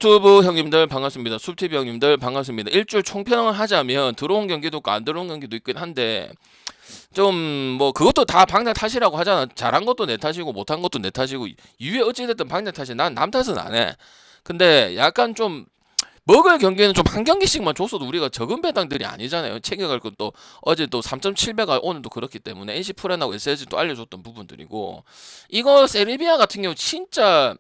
유튜브 형님들 반갑습니다. 숲TV 형님들 반갑습니다. 일주일 총평을 하자면 들어온 경기도 있고 안 들어온 경기도 있긴 한데 좀 뭐 그것도 다 방장 탓이라고 하잖아. 잘한 것도 내 탓이고 못한 것도 내 탓이고 이후에 어찌됐든 방장 탓이 난 남 탓은 안 해. 근데 약간 좀 먹을 경기는 좀 한 경기씩만 줬어도 우리가 적은 배당들이 아니잖아요. 챙겨갈 것도 어제 또 3.7배가 오늘도 그렇기 때문에 NC 프렌하고 SSG 또 알려줬던 부분들이고 이거 세르비아 같은 경우 진짜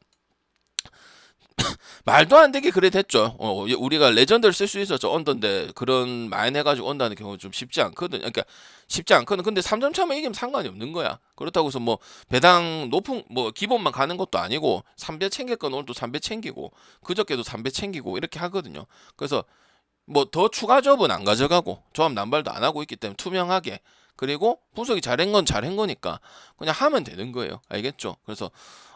말도 안 되게 그래 됐죠. 우리가 레전드를 쓸 수 있었죠. 언더인데 그런 마인 해가지고 온다는 경우 좀 쉽지 않거든. 그러니까 쉽지 않거든. 근데 3점 차면 이기면 상관이 없는 거야. 그렇다고 해서 뭐 배당 높은 뭐 기본만 가는 것도 아니고 3배 챙길 건 오늘도 3배 챙기고 그저께도 3배 챙기고 이렇게 하거든요. 그래서 뭐 더 추가 조합은 안 가져가고 조합 남발도 안 하고 있기 때문에 투명하게 그리고 분석이 잘한 건 잘한 거니까 그냥 하면 되는 거예요. 알겠죠? 그래서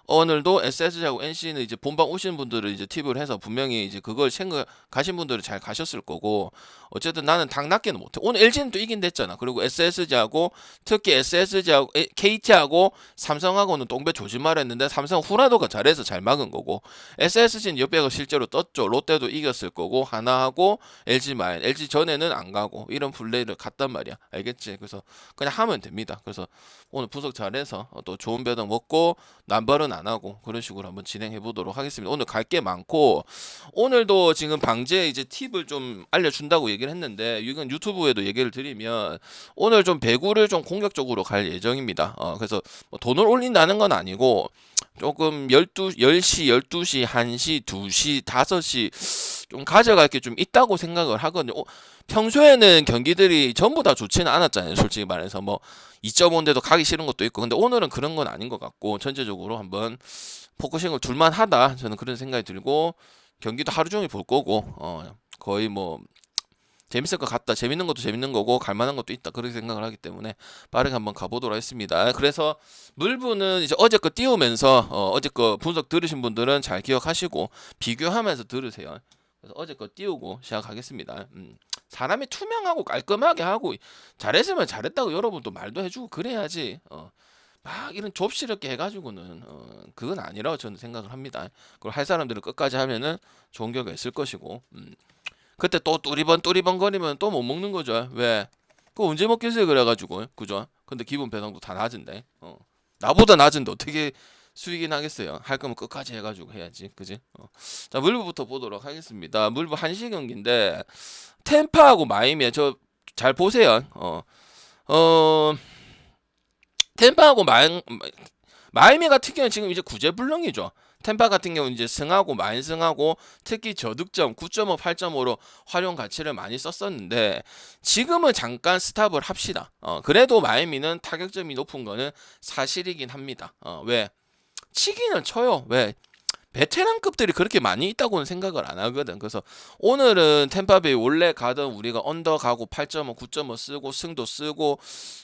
오늘도 SSG하고 NC는 이제 본방 오시는 분들을 이제 팁을 해서 분명히 이제 그걸 챙겨 가신 분들은 잘 가셨을 거고 어쨌든 나는 당 낮게는 못해. 오늘 LG는 또 이긴 됐잖아. 그리고 SSG하고 특히 SSG하고 KT하고 삼성하고는 똥배 조심하라 했는데 삼성 후라도가 잘해서 잘 막은 거고 SSG는 역배가 실제로 떴죠. 롯데도 이겼을 거고 하나하고 LG 마인 LG 전에는 안 가고 이런 플레이를 갔단 말이야. 알겠지? 그래서 그냥 하면 됩니다. 그래서 오늘 분석 잘해서 또 좋은 배당 먹고 남발은 안 하고 그런 식으로 한번 진행해 보도록 하겠습니다. 오늘 갈 게 많고 오늘도 지금 방제 이제 팁을 좀 알려준다고 얘기를 했는데 이건 유튜브에도 얘기를 드리면 오늘 좀 배구를 좀 공격적으로 갈 예정입니다. 그래서 뭐 돈을 올린다는 건 아니고 조금 10시, 12시, 1시, 2시, 5시 좀 가져갈 게 좀 있다고 생각을 하거든요. 평소에는 경기들이 전부 다 좋지는 않았잖아요. 솔직히 말해서 뭐 2.5인데도 가기 싫은 것도 있고 근데 오늘은 그런 건 아닌 것 같고 전체적으로 한번 포커싱을 둘만하다 저는 그런 생각이 들고 경기도 하루 종일 볼 거고 거의 뭐 재밌을 것 같다. 재밌는 것도 재밌는 거고 갈만한 것도 있다. 그렇게 생각을 하기 때문에 빠르게 한번 가보도록 하겠습니다. 그래서 물분은 이제 어제 거 띄우면서 어제 거 분석 들으신 분들은 잘 기억하시고 비교하면서 들으세요. 그래서 어제 거 띄우고 시작하겠습니다. 사람이 투명하고 깔끔하게 하고 잘했으면 잘했다고 여러분도 말도 해주고 그래야지. 막 이런 좁시럽게 해가지고는 그건 아니라고 저는 생각을 합니다. 그리고 할 사람들은 끝까지 하면은 좋은 결과 있을 것이고 그때 또 뚜리번 거리면 또 못 먹는 거죠. 왜? 그거 언제 먹겠어요 그래가지고 그죠? 근데 기본 배당도 다 낮은데 나보다 낮은데 어떻게 수익이 나겠어요? 할 거면 끝까지 해가지고 해야지 그지? 자 물부부터 보도록 하겠습니다. 물부 1시 경기인데 템파하고 마이미 저 잘 보세요. 템파하고 마이미 같은 경우는 지금 이제 구제불능이죠. 템파 같은 경우는 이제 승하고 마인 승하고 특히 저득점 9.5, 8.5로 활용 가치를 많이 썼었는데 지금은 잠깐 스탑을 합시다. 그래도 마이미는 타격점이 높은 거는 사실이긴 합니다. 왜? 치기는 쳐요. 왜? 베테랑급들이 그렇게 많이 있다고는 생각을 안 하거든. 그래서 오늘은 템파베이 원래 가던 우리가 언더 가고 8.5, 9.5 쓰고 승도 쓰고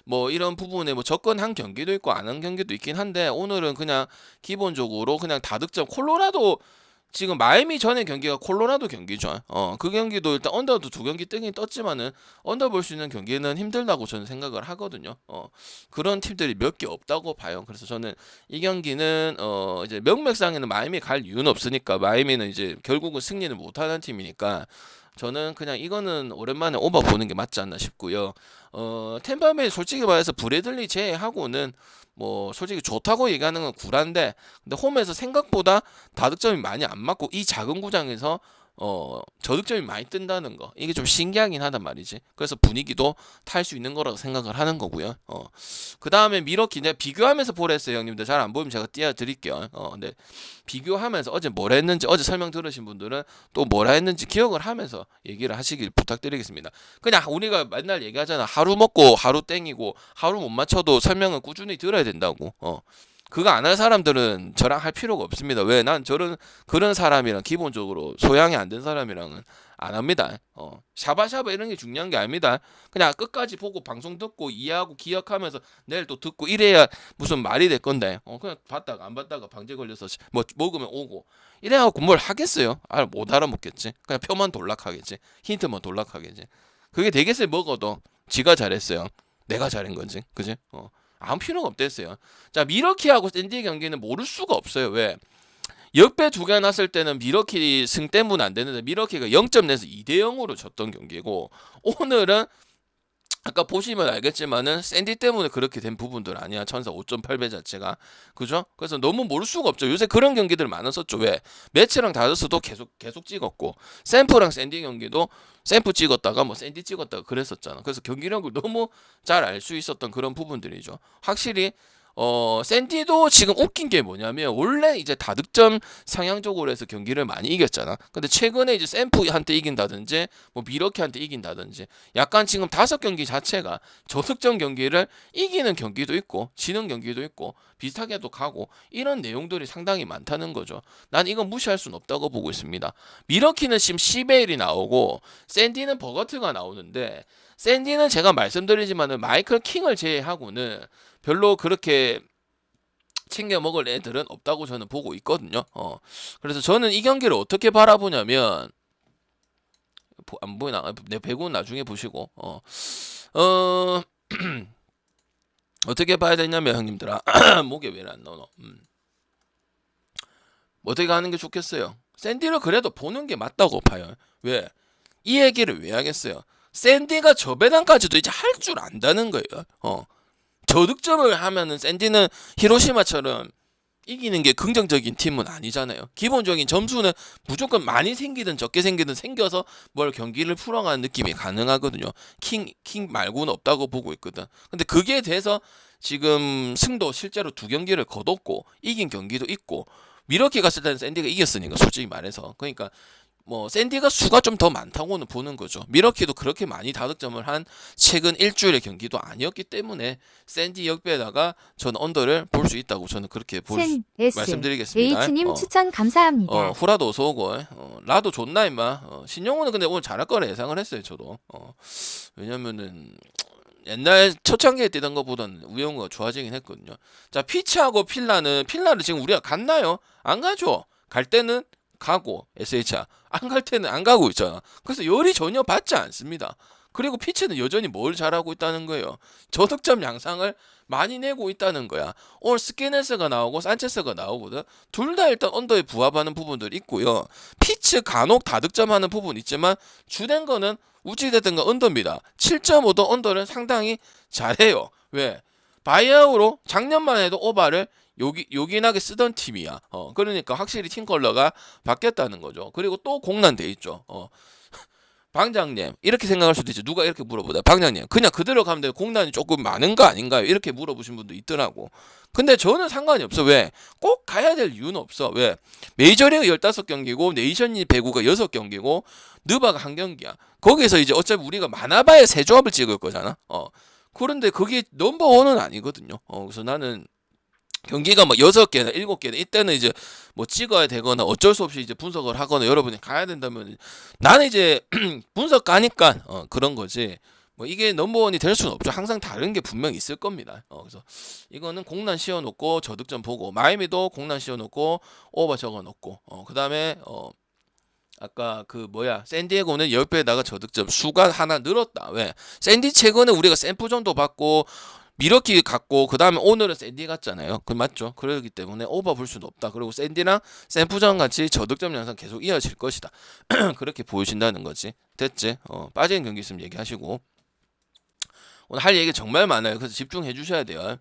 뭐 이런 부분에 뭐 접근한 경기도 있고 안 한 경기도 있긴 한데 오늘은 그냥 기본적으로 그냥 다득점 콜로라도 지금 마이미 전에 경기가 콜로라도 경기죠. 그 경기도 일단 언더도 2경기 뜨긴 떴지만은 언더 볼 수 있는 경기는 힘들다고 저는 생각을 하거든요. 그런 팀들이 몇 개 없다고 봐요. 그래서 저는 이 경기는 이제 명맥상에는 마이미 갈 이유는 없으니까 마이미는 이제 결국은 승리를 못하는 팀이니까 저는 그냥 이거는 오랜만에 오버 보는 게 맞지 않나 싶고요. 템파베이 솔직히 말해서 브래들리 제외하고는 뭐 솔직히 좋다고 얘기하는 건 구란데 근데 홈에서 생각보다 다득점이 많이 안 맞고 이 작은 구장에서 저득점이 많이 뜬다는 거 이게 좀 신기하긴 하단 말이지. 그래서 분위기도 탈 수 있는 거라고 생각을 하는 거고요. 그 다음에 미러키 내가 비교하면서 보랬어요 형님들. 잘 안 보이면 제가 띄워드릴게요. 근데 비교하면서 어제 뭘 했는지 어제 설명 들으신 분들은 또 뭐라 했는지 기억을 하면서 얘기를 하시길 부탁드리겠습니다. 그냥 우리가 맨날 얘기하잖아. 하루 먹고 하루 땡이고 하루 못 맞춰도 설명은 꾸준히 들어야 된다고. 그거 안 할 사람들은 저랑 할 필요가 없습니다. 왜? 난 그런 사람이랑 기본적으로 소양이 안 된 사람이랑은 안 합니다. 샤바샤바 이런 게 중요한 게 아닙니다. 그냥 끝까지 보고 방송 듣고 이해하고 기억하면서 내일 또 듣고 이래야 무슨 말이 될 건데. 그냥 봤다가 안 봤다가 방제 걸려서 뭐 먹으면 오고 이래갖고 뭘 하겠어요? 못 알아먹겠지. 그냥 표만 돌락하겠지. 힌트만 돌락하겠지. 그게 되겠어요. 먹어도 지가 잘했어요. 내가 잘한 건지, 그지? 아무 필요가 없댔어요. 자 미러키하고 샌디 경기는 모를 수가 없어요. 왜? 역배 두 개 났을 때는 미러키 승 때문에 안 되는데 미러키가 0점 내서 2대 0으로 졌던 경기고, 오늘은 아까 보시면 알겠지만은 샌디 때문에 그렇게 된 부분들 아니야. 천사 5.8배 자체가. 그죠? 그래서 너무 모를 수가 없죠. 요새 그런 경기들 많았었죠. 왜? 매치랑 다저스도 계속 찍었고, 샘프랑 샌디 경기도 샘프 찍었다가 뭐 샌디 찍었다가 그랬었잖아. 그래서 경기력을 너무 잘 알 수 있었던 그런 부분들이죠. 확실히 샌디도 지금 웃긴 게 뭐냐면, 원래 이제 다득점 상향적으로 해서 경기를 많이 이겼잖아. 근데 최근에 이제 샘프한테 이긴다든지 뭐 미러키한테 이긴다든지 약간 지금 5경기 자체가 저득점 경기를 이기는 경기도 있고 지는 경기도 있고 비슷하게도 가고, 이런 내용들이 상당히 많다는 거죠. 난 이건 무시할 수는 없다고 보고 있습니다. 미러키는 지금 시베일이 나오고 샌디는 버거트가 나오는데, 샌디는 제가 말씀드리지만은 마이클 킹을 제외하고는 별로 그렇게 챙겨 먹을 애들은 없다고 저는 보고 있거든요. 그래서 저는 이 경기를 어떻게 바라보냐면, 안 보이나? 내 배구는 나중에 보시고, 어떻게 봐야 되냐면, 형님들아, 목에 왜 안 나오노? 어떻게 하는 게 좋겠어요? 샌디를 그래도 보는 게 맞다고 봐요. 왜? 이 얘기를 왜 하겠어요? 샌디가 저 배당까지도 이제 할 줄 안다는 거예요. 저득점을 하면은 샌디는 히로시마처럼 이기는 게 긍정적인 팀은 아니잖아요. 기본적인 점수는 무조건 많이 생기든 적게 생기든 생겨서 뭘 경기를 풀어가는 느낌이 가능하거든요. 킹 말고는 없다고 보고 있거든. 근데 그게 돼서 지금 승도 실제로 2경기를 거뒀고 이긴 경기도 있고, 미러키 갔을 때는 샌디가 이겼으니까, 솔직히 말해서. 그러니까 뭐 샌디가 수가 좀 더 많다고는 보는 거죠. 미러키도 그렇게 많이 다득점을 한 최근 일주일의 경기도 아니었기 때문에 샌디 역배에다가 저는 언더를 볼 수 있다고 저는 그렇게 말씀드리겠습니다. H님 추천 감사합니다. 후라도 어서 오고, 라도 좋나 임마. 신용호는 근데 오늘 잘할 거라 예상을 했어요, 저도. 왜냐면은 옛날 초창기에 뛰던 것보다는 우영우가 좋아지긴 했거든요. 자, 피치하고 필라를 지금 우리가 갔나요? 안 가죠. 갈 때는 가고 SHR 안 갈 때는 안 가고 있잖아. 그래서 열이 전혀 받지 않습니다. 그리고 피치는 여전히 뭘 잘하고 있다는 거예요. 저득점 양상을 많이 내고 있다는 거야. 오늘 스키네스가 나오고 산체스가 나오거든. 둘 다 일단 언더에 부합하는 부분들이 있고요. 피치 간혹 다득점하는 부분 있지만 주된 거는 우찌됐든 건 언더입니다. 7.5도 언더를 상당히 잘해요. 왜? 바이아우로 작년만 해도 오바를 요긴하게 쓰던 팀이야. 그러니까 확실히 팀 컬러가 바뀌었다는 거죠. 그리고 또 공란돼 있죠. 방장님, 이렇게 생각할 수도 있죠. 누가 이렇게 물어보다. 방장님, 그냥 그대로 가면 돼요. 공란이 조금 많은 거 아닌가요? 이렇게 물어보신 분도 있더라고. 근데 저는 상관이 없어. 왜? 꼭 가야 될 이유는 없어. 왜? 메이저리그 15경기고 네이션리 배구가 6경기고 느바가 1경기야. 거기서 이제 어차피 우리가 많아봐야 3조합을 찍을 거잖아. 그런데 그게 넘버원은 아니거든요. 그래서 나는 경기가 막 6개나 7개나 이때는 이제 뭐 찍어야 되거나 어쩔 수 없이 이제 분석을 하거나 여러분이 가야 된다면, 나는 이제 분석 가니까 그런 거지. 뭐 이게 넘버원이 될 수는 없죠. 항상 다른 게 분명히 있을 겁니다. 그래서 이거는 공란 씌워놓고 저득점 보고, 마이애미도 공란 씌워놓고 오버 적어놓고, 그 다음에 아까 샌디에고는 10배에다가 저득점 수가 하나 늘었다. 왜? 샌디 최근에 우리가 샘프 정도 받고 미러키 갔고 그 다음에 오늘은 샌디 갔잖아요. 그 맞죠? 그러기 때문에 오버 볼 수는 없다. 그리고 샌디랑 샘프전 같이 저득점 양상 계속 이어질 것이다. 그렇게 보여진다는 거지. 됐지? 빠지는 경기 있으면 얘기하시고. 오늘 할 얘기 정말 많아요. 그래서 집중해 주셔야 돼요.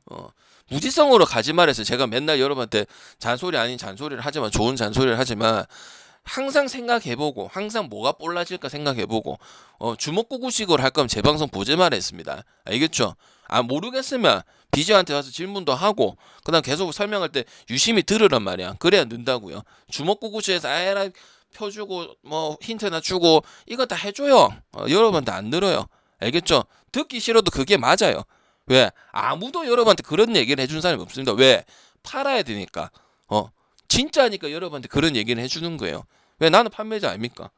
무지성으로 가지 말해서 제가 맨날 여러분한테 잔소리 아닌 잔소리를 하지만, 좋은 잔소리를 하지만, 항상 생각해보고, 항상 뭐가 볼라질까 생각해보고, 주먹구구식으로 할 거면 제 방송 보지 말했습니다. 알겠죠? 모르겠으면 비지한테 와서 질문도 하고, 그 다음 계속 설명할 때 유심히 들으란 말이야. 그래야 는다고요. 주먹구구식에서 에라 펴주고 뭐 힌트나 주고 이거 다 해줘요. 여러분한테 안 들어요. 알겠죠? 듣기 싫어도 그게 맞아요. 왜? 아무도 여러분한테 그런 얘기를 해준 사람이 없습니다. 왜? 팔아야 되니까. 진짜니까 여러분한테 그런 얘기를 해주는 거예요. 왜? 나는 판매자 아닙니까?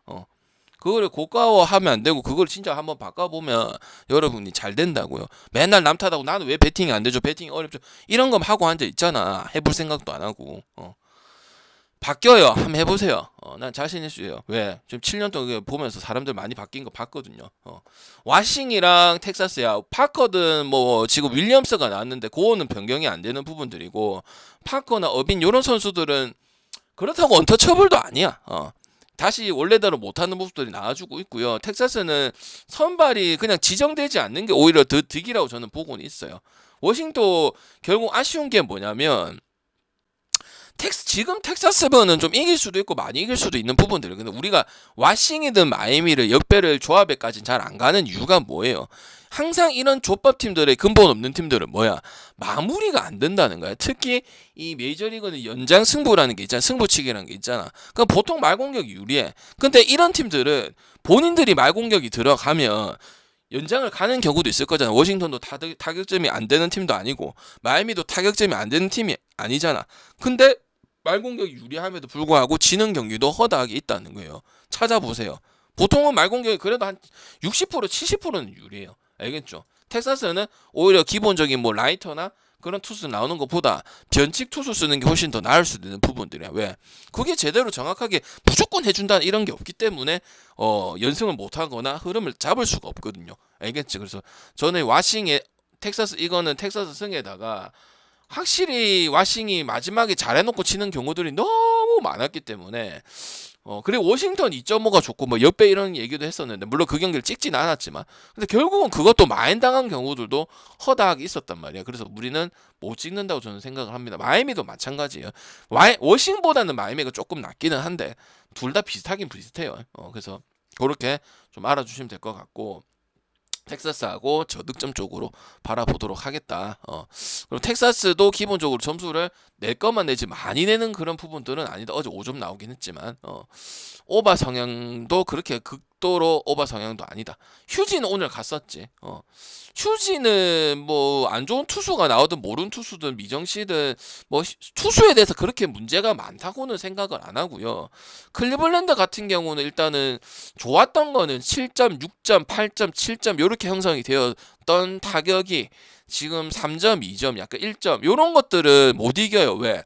그거를 고가워하면 안 되고, 그걸 진짜 한번 바꿔보면 여러분이 잘 된다고요. 맨날 남 탓하고 나는 왜 배팅이 안 되죠? 배팅이 어렵죠? 이런 거 하고 앉아 있잖아. 해볼 생각도 안 하고. 바뀌어요. 한번 해보세요. 난 자신 있어요. 왜? 지금 7년 동안 보면서 사람들 많이 바뀐 거 봤거든요. 와싱이랑 텍사스야. 파커든 뭐 지금 윌리엄스가 나왔는데 그거는 변경이 안 되는 부분들이고, 파커나 어빈 이런 선수들은 그렇다고 언터처블도 아니야. 다시 원래대로 못하는 모습들이 나와주고 있고요. 텍사스는 선발이 그냥 지정되지 않는 게 오히려 더 득이라고 저는 보고는 있어요. 워싱턴 결국 아쉬운 게 뭐냐면 지금 텍사스번은 좀 이길 수도 있고 많이 이길 수도 있는 부분들이, 근데 우리가 와싱이든 마이애미를 역배를 조합에까지는 잘 안 가는 이유가 뭐예요? 항상 이런 족밥 팀들의 근본 없는 팀들은 뭐야? 마무리가 안 된다는 거야. 특히 이 메이저리그는 연장 승부라는 게 있잖아. 승부치기라는 게 있잖아. 그럼 보통 말공격이 유리해. 근데 이런 팀들은 본인들이 말공격이 들어가면 연장을 가는 경우도 있을 거잖아. 워싱턴도 타격점이 안 되는 팀도 아니고 마이애미도 타격점이 안 되는 팀이 아니잖아. 근데 말공격이 유리함에도 불구하고 지는 경기도 허다하게 있다는 거예요. 찾아보세요. 보통은 말공격이 그래도 한 60% 70%는 유리해요. 알겠죠? 텍사스는 오히려 기본적인 뭐 라이터나 그런 투수 나오는 것보다 변칙 투수 쓰는 게 훨씬 더 나을 수도 있는 부분들이야. 왜? 그게 제대로 정확하게 무조건 해준다는 이런 게 없기 때문에 연승을 못하거나 흐름을 잡을 수가 없거든요. 알겠지? 그래서 저는 와싱에 텍사스, 이거는 텍사스 승에다가 확실히 와싱이 마지막에 잘해놓고 치는 경우들이 너무 많았기 때문에 그리고 워싱턴 2.5가 좋고 뭐 역배 이런 얘기도 했었는데, 물론 그 경기를 찍진 않았지만 근데 결국은 그것도 마인당한 경우들도 허다하게 있었단 말이야. 그래서 우리는 못 찍는다고 저는 생각을 합니다. 마이애미도 마찬가지예요. 워싱보다는 마이애미가 조금 낫기는 한데 둘 다 비슷하긴 비슷해요. 그래서 그렇게 좀 알아주시면 될 것 같고, 텍사스하고 저득점 쪽으로 바라보도록 하겠다. 그리고 텍사스도 기본적으로 점수를 낼 것만 내지 많이 내는 그런 부분들은 아니다. 어제 5점 나오긴 했지만 오바 성향도 그렇게 극도로 오바 성향도 아니다. 휴지는 오늘 갔었지. 휴지는 뭐 안 좋은 투수가 나오든 모르는 투수든 미정씨든 뭐 투수에 대해서 그렇게 문제가 많다고는 생각을 안 하고요. 클리블랜드 같은 경우는 일단은 좋았던 거는 7점, 6점, 8점, 7점 이렇게 형성이 되었던 타격이 지금 3점, 2점, 약간 1점 이런 것들은 못 이겨요. 왜?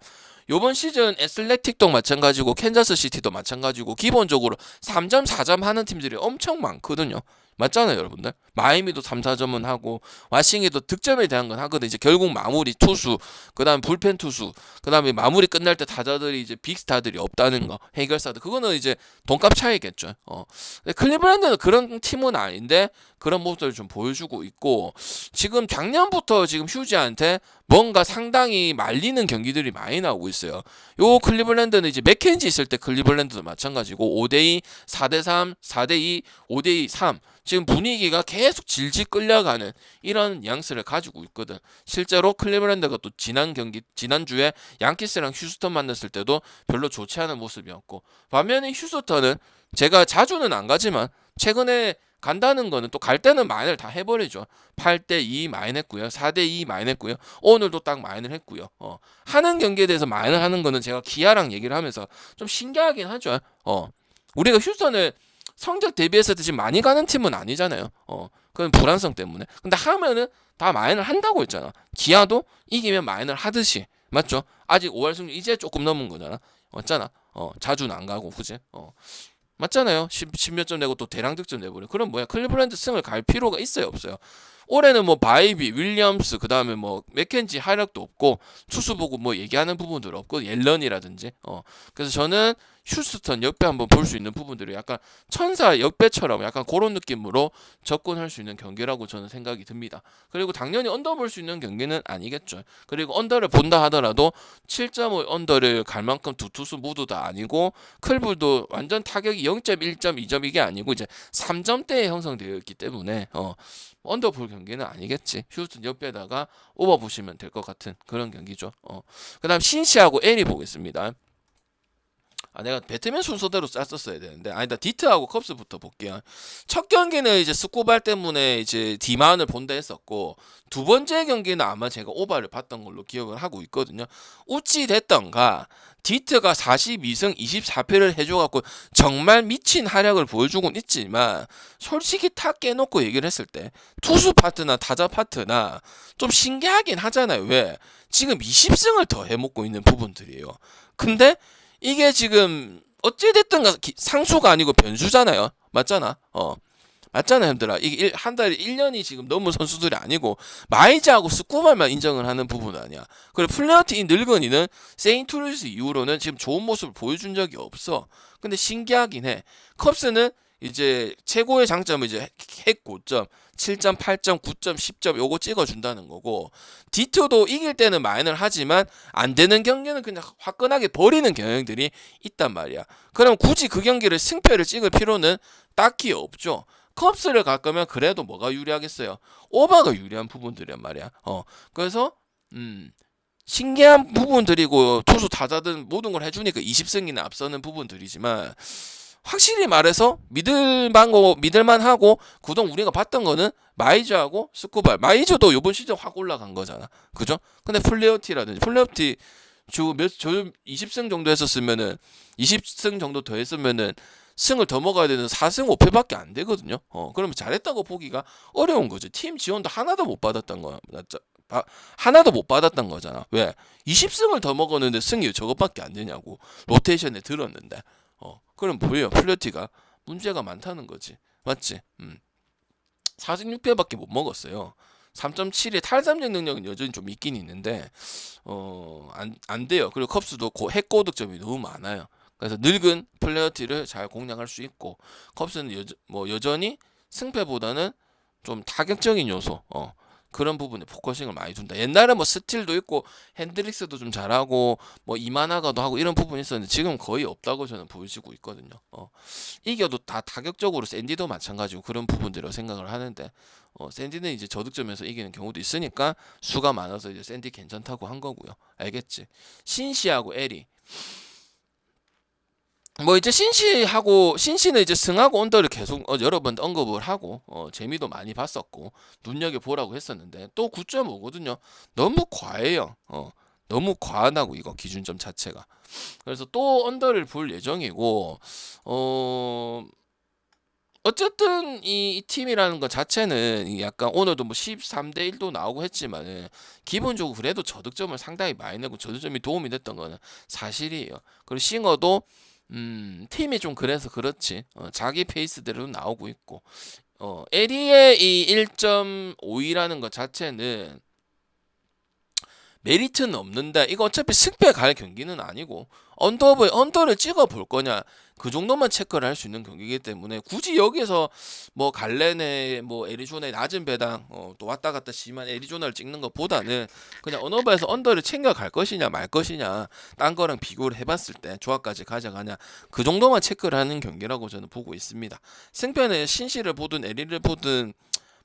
요번 시즌 애슬레틱도 마찬가지고 캔자스시티도 마찬가지고 기본적으로 3점, 4점 하는 팀들이 엄청 많거든요. 맞잖아요, 여러분들. 마이애미도 3, 4점은 하고 와싱이도 득점에 대한 건 하거든. 이제 결국 마무리 투수, 그다음 불펜 투수, 그다음에 마무리 끝날 때 타자들이 이제 빅스타들이 없다는 거, 해결사들, 그거는 이제 돈값 차이겠죠. 근데 클리블랜드는 그런 팀은 아닌데 그런 모습들을 좀 보여주고 있고, 지금 작년부터 지금 휴지한테 뭔가 상당히 말리는 경기들이 많이 나오고 있어요. 요 클리블랜드는 이제 맥켄지 있을 때 클리블랜드도 마찬가지고 5대2, 4대3, 4대2, 5대2, 3 지금 분위기가 계속 질질 끌려가는 이런 뉘앙스를 가지고 있거든. 실제로 클리블랜드가 또 지난주에 양키스랑 휴스턴 만났을 때도 별로 좋지 않은 모습이었고, 반면에 휴스턴은 제가 자주는 안 가지만 최근에 간다는 거는 또 갈 때는 마인을 다 해버리죠. 8대2 마인 했고요. 4대2 마인 했고요. 오늘도 딱 마인을 했고요. 하는 경기에 대해서 마인을 하는 거는 제가 기아랑 얘기를 하면서 좀 신기하긴 하죠. 우리가 휴스턴을 성적 대비해서 지금 많이 가는 팀은 아니잖아요. 그건 불안성 때문에. 근데 하면은 다 마인을 한다고 했잖아. 기아도 이기면 마인을 하듯이. 맞죠? 아직 5할 승률 이제 조금 넘은 거잖아. 맞잖아. 자주는 안 가고, 그지? 맞잖아요. 10몇 점 내고 또 대량 득점 내버려. 그럼 뭐야? 클리블랜드 승을 갈 필요가 있어요, 없어요? 올해는 뭐 바이비, 윌리엄스, 그 다음에 뭐 맥켄지 활약도 없고 투수 보고 뭐 얘기하는 부분들 없고, 옐런이라든지. 그래서 저는 휴스턴 역배 한번 볼 수 있는 부분들이 약간 천사 역배처럼 약간 그런 느낌으로 접근할 수 있는 경기라고 저는 생각이 듭니다. 그리고 당연히 언더 볼 수 있는 경기는 아니겠죠. 그리고 언더를 본다 하더라도 7.5 언더를 갈 만큼 두 투수 모두 다 아니고, 클불도 완전 타격이 0.1점, 2점 이게 아니고 이제 3점대에 형성되어 있기 때문에 언더 볼 경기는 아니겠지. 휴스턴 옆에다가 오버 보시면 될 것 같은 그런 경기죠. 그 다음 신시하고 L이 보겠습니다. 내가 배트맨 순서대로 짰었어야 되는데, 아니다, 디트하고 컵스부터 볼게요. 첫 경기는 이제 스코발 때문에 이제 디마운을 본다 했었고, 두 번째 경기는 아마 제가 오바를 봤던 걸로 기억을 하고 있거든요. 우찌 됐던가 디트가 42승 24패를 해줘갖고 정말 미친 활약을 보여주곤 있지만, 솔직히 탁 깨놓고 얘기를 했을 때 투수 파트나 타자 파트나 좀 신기하긴 하잖아요. 왜? 지금 20승을 더 해먹고 있는 부분들이에요. 근데 이게 지금 어찌됐든 상수가 아니고 변수잖아요. 맞잖아. 맞잖아요, 형들아. 이게 한 달에 1년이 지금 넘은 선수들이 아니고 마이즈하고 스쿠발만 인정을 하는 부분 아니야. 그리고 플레어티 이 늙은이는 세인트루이스 이후로는 지금 좋은 모습을 보여준 적이 없어. 근데 신기하긴 해. 컵스는 이제 최고의 장점은 이제 핵 고점 7점, 8점, 9점, 10점 요거 찍어준다는 거고 D2도 이길 때는 마인을 하지만 안 되는 경기는 그냥 화끈하게 버리는 경향들이 있단 말이야. 그럼 굳이 그 경기를 승패를 찍을 필요는 딱히 없죠. 컵스를 갈 거면 그래도 뭐가 유리하겠어요? 오바가 유리한 부분들이란 말이야. 그래서 신기한 부분들이고 투수 타자들 모든 걸 해주니까 20승이나 앞서는 부분들이지만 확실히 말해서 믿을만하고 그동안 우리가 봤던 거는 마이즈하고 스쿠발. 마이즈도 이번 시즌 확 올라간 거잖아. 그죠? 근데 플레어티 저 20승 정도 했었으면은 20승 정도 더 했으면은 승을 더 먹어야 되는 4승 5패밖에 안 되거든요. 그러면 잘했다고 보기가 어려운 거죠. 팀 지원도 하나도 못 받았던 거야. 하나도 못 받았던 거잖아. 왜? 20승을 더 먹었는데 승이 저것밖에 안 되냐고. 로테이션에 들었는데. 그럼 뭐예요? 플레티가 문제가 많다는 거지. 맞지? 4승 6패밖에 못 먹었어요. 3.7의 탈삼진 능력은 여전히 좀 있긴 있는데 안 돼요. 그리고 컵스도 핵고득점이 너무 많아요. 그래서 늙은 플레어티를 잘 공략할 수 있고 컵스는 여전히 승패보다는 좀 타격적인 요소 그런 부분에 포커싱을 많이 둔다. 옛날에 뭐 스틸도 있고 핸드릭스도 좀 잘하고 뭐 이만하가도 하고 이런 부분이 있었는데 지금 거의 없다고 저는 보여지고 있거든요. 이겨도 다 타격적으로 샌디도 마찬가지고 그런 부분들이라고 생각을 하는데 샌디는 이제 저득점에서 이기는 경우도 있으니까 수가 많아서 이제 샌디 괜찮다고 한 거고요. 알겠지? 신시하고 에리 뭐 이제 신시는 이제 승하고 언더를 계속 여러 번 언급을 하고 재미도 많이 봤었고 눈여겨 보라고 했었는데 또 9.5거든요. 너무 과해요. 너무 과하다고 이거 기준점 자체가. 그래서 또 언더를 볼 예정이고 어쨌든 이 팀이라는 것 자체는 약간 오늘도 뭐 13대 1도 나오고 했지만 기본적으로 그래도 저득점을 상당히 많이 내고 저득점이 도움이 됐던 거는 사실이에요. 그리고 싱어도 팀이 좀 그래서 그렇지. 자기 페이스대로 나오고 있고. 에리의 이 1.52라는 것 자체는 메리트는 없는데 이거 어차피 승패 갈 경기는 아니고 언더를 찍어 볼 거냐 그 정도만 체크를 할 수 있는 경기이기 때문에 굳이 여기서 뭐 갈렌의 뭐 애리조나의 낮은 배당 또 왔다 갔다 심한 애리조나를 찍는 것보다는 그냥 언더에서 언더를 챙겨 갈 것이냐 말 것이냐 딴 거랑 비교를 해봤을 때 조합까지 가져가냐 그 정도만 체크를 하는 경기라고 저는 보고 있습니다. 승패는 신시를 보든 에리를 보든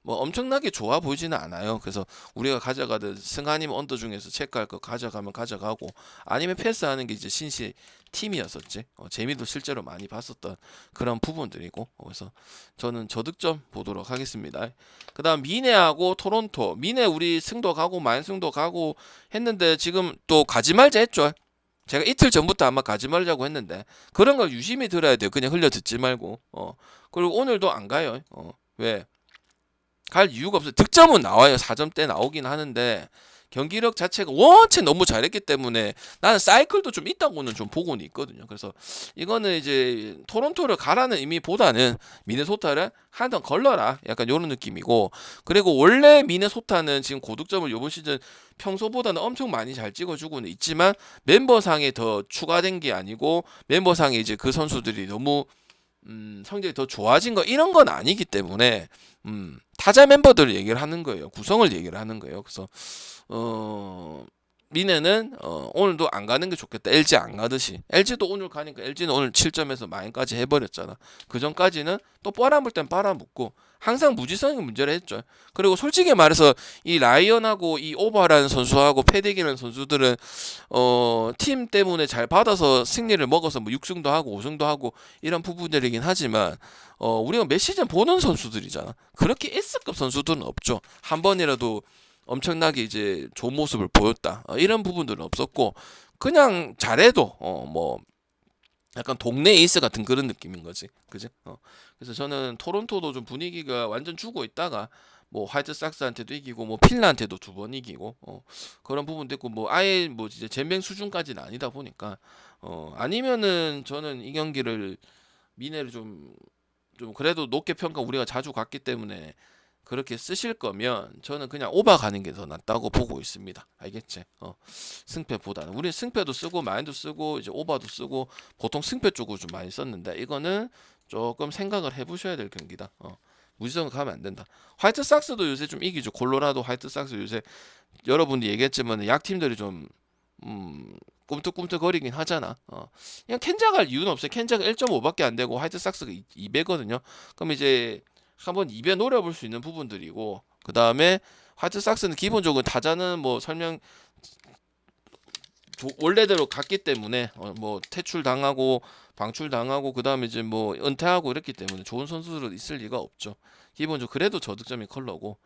뭐 엄청나게 좋아 보이지는 않아요. 그래서 우리가 가져가든 승하님 언더 중에서 체크할 거 가져가면 가져가고 아니면 패스하는 게 이제 신시 팀이었었지. 재미도 실제로 많이 봤었던 그런 부분들이고 그래서 저는 저득점 보도록 하겠습니다. 그다음 미네하고 토론토. 미네 우리 승도 가고 마인 승도 가고 했는데 지금 또 가지 말자 했죠. 제가 이틀 전부터 아마 가지 말자고 했는데 그런 걸 유심히 들어야 돼요. 그냥 흘려 듣지 말고. 그리고 오늘도 안 가요. 왜? 갈 이유가 없어요. 득점은 나와요. 4점대 나오긴 하는데 경기력 자체가 원체 너무 잘했기 때문에 나는 사이클도 좀 있다고는 좀 보고는 있거든요. 그래서 이거는 이제 토론토를 가라는 의미보다는 미네소타를 한 번 걸러라 약간 이런 느낌이고 그리고 원래 미네소타는 지금 고득점을 이번 시즌 평소보다는 엄청 많이 잘 찍어주고는 있지만 멤버상에 더 추가된 게 아니고 멤버상에 이제 그 선수들이 너무 성적이 더 좋아진 거 이런 건 아니기 때문에 타자 멤버들을 얘기를 하는 거예요. 구성을 얘기를 하는 거예요. 그래서 미네는 오늘도 안 가는 게 좋겠다. LG 안 가듯이. LG도 오늘 가니까 LG는 오늘 7점에서 마인까지 해버렸잖아. 그 전까지는 또 빨아물 땐 빨아묻고 항상 무지성이 문제를 했죠. 그리고 솔직히 말해서 이 라이언하고 이 오버라는 선수하고 패딕이라는 선수들은 팀 때문에 잘 받아서 승리를 먹어서 뭐 6승도 하고 5승도 하고 이런 부분들이긴 하지만 우리가 몇 시즌 보는 선수들이잖아. 그렇게 S급 선수들은 없죠. 한 번이라도 엄청나게 이제 좋은 모습을 보였다. 이런 부분들은 없었고 그냥 잘해도 뭐 약간 동네 에이스 같은 그런 느낌인 거지. 그지? 그래서 저는 토론토도 좀 분위기가 완전 주고 있다가 뭐 화이트삭스한테도 이기고 뭐 필라한테도 2번 이기고 그런 부분도 있고 뭐 아예 뭐 이제 젠뱅 수준까지는 아니다 보니까 아니면은 저는 이 경기를 미네를 좀 좀 그래도 높게 평가 우리가 자주 갔기 때문에 그렇게 쓰실 거면 저는 그냥 오바 가는 게 더 낫다고 보고 있습니다. 알겠지? 승패보다는 우리 승패도 쓰고 마인도 쓰고 이제 오바도 쓰고 보통 승패 쪽으로 좀 많이 썼는데 이거는 조금 생각을 해보셔야 될 경기다. 무지성 가면 안 된다. 화이트삭스도 요새 좀 이기죠. 콜로라도 화이트삭스 요새 여러분이 얘기했지만 약팀들이 좀 꿈틀꿈틀거리긴 하잖아. 그냥 켄자 갈 이유는 없어요. 켄자가 1.5밖에 안 되고 화이트삭스가 2배거든요. 그럼 이제 한번 2배 노려볼 수 있는 부분들이고 그 다음에 화이트삭스는 기본적으로 타자는 뭐 설명 원래대로 갔기 때문에 뭐 퇴출 당하고 방출 당하고 그 다음에 이제 뭐 은퇴하고 이랬기 때문에 좋은 선수들은 있을 리가 없죠. 기본적으로 그래도 저득점이 컬러고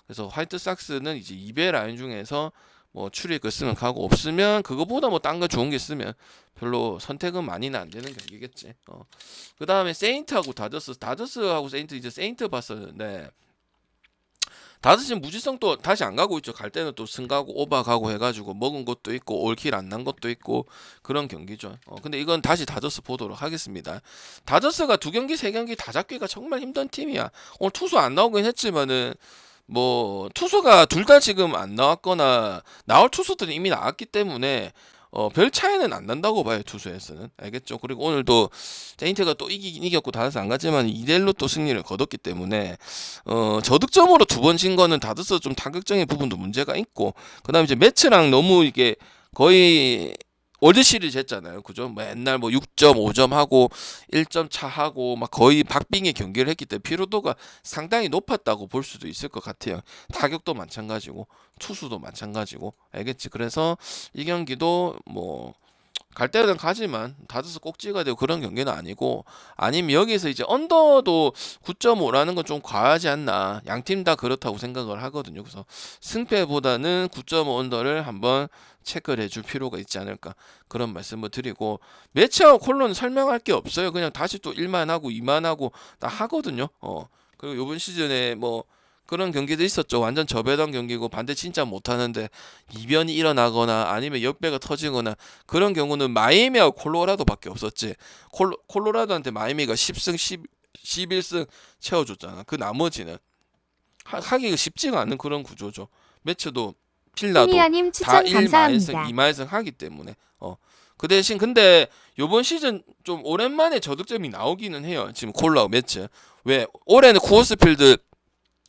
그래서 화이트삭스는 이제 2배 라인 중에서 뭐 추리에 거 쓰면 가고 없으면 그거보다 뭐 딴 거 좋은 게 쓰면 별로 선택은 많이는 안 되는 경기겠지. 그 다음에 세인트하고 다저스하고 세인트 이제 세인트 봤었는데 다저스 지금 무지성 또 다시 안 가고 있죠. 갈 때는 또 승 가고 오바 가고 해가지고 먹은 것도 있고 올킬 안 난 것도 있고 그런 경기죠. 근데 이건 다시 다저스 보도록 하겠습니다. 다저스가 2경기 3경기 다 잡기가 정말 힘든 팀이야. 오늘 투수 안 나오긴 했지만은 뭐 투수가 둘 다 지금 안 나왔거나 나올 투수들은 이미 나왔기 때문에 별 차이는 안 난다고 봐요. 투수에서는. 알겠죠? 그리고 오늘도 세인트가 또 이기긴 이겼고 다저스 안 갔지만 2대1로 또 승리를 거뒀기 때문에 저득점으로 2번 진 거는 다저스 좀 타격적인 부분도 문제가 있고 그다음에 이제 매치랑 너무 이게 거의 월드 시리즈 했잖아요. 그죠? 뭐 옛날 뭐 6.5점 하고 1점 차 하고 막 거의 박빙의 경기를 했기 때문에 피로도가 상당히 높았다고 볼 수도 있을 것 같아요. 타격도 마찬가지고 투수도 마찬가지고 알겠지? 그래서 이 경기도 뭐 갈 때는 가지만 다저스 꼭 찍어야 되고 그런 경기는 아니고 아니면 여기서 이제 언더도 9.5라는 건 좀 과하지 않나 양팀 다 그렇다고 생각을 하거든요. 그래서 승패보다는 9.5 언더를 한번 체크를 해줄 필요가 있지 않을까 그런 말씀을 드리고 매치하고 콜론 설명할 게 없어요. 그냥 다시 또 1만 하고 2만 하고 다 하거든요. 그리고 이번 시즌에 뭐 그런 경기도 있었죠. 완전 저배당 경기고 반대 진짜 못하는데 이변이 일어나거나 아니면 역배가 터지거나 그런 경우는 마이애미하고 콜로라도밖에 없었지. 콜로라도한테 마이애미가 10승 11승 채워줬잖아. 그 나머지는 하기가 쉽지가 않은 그런 구조죠. 매치도 필라도 희미아님 다 추천 1마일승, 감사합니다. 2마일승 하기 때문에 그 대신 근데 요번 시즌 좀 오랜만에 저득점이 나오기는 해요. 지금 콜라우 매치. 왜 올해는 쿠어스필드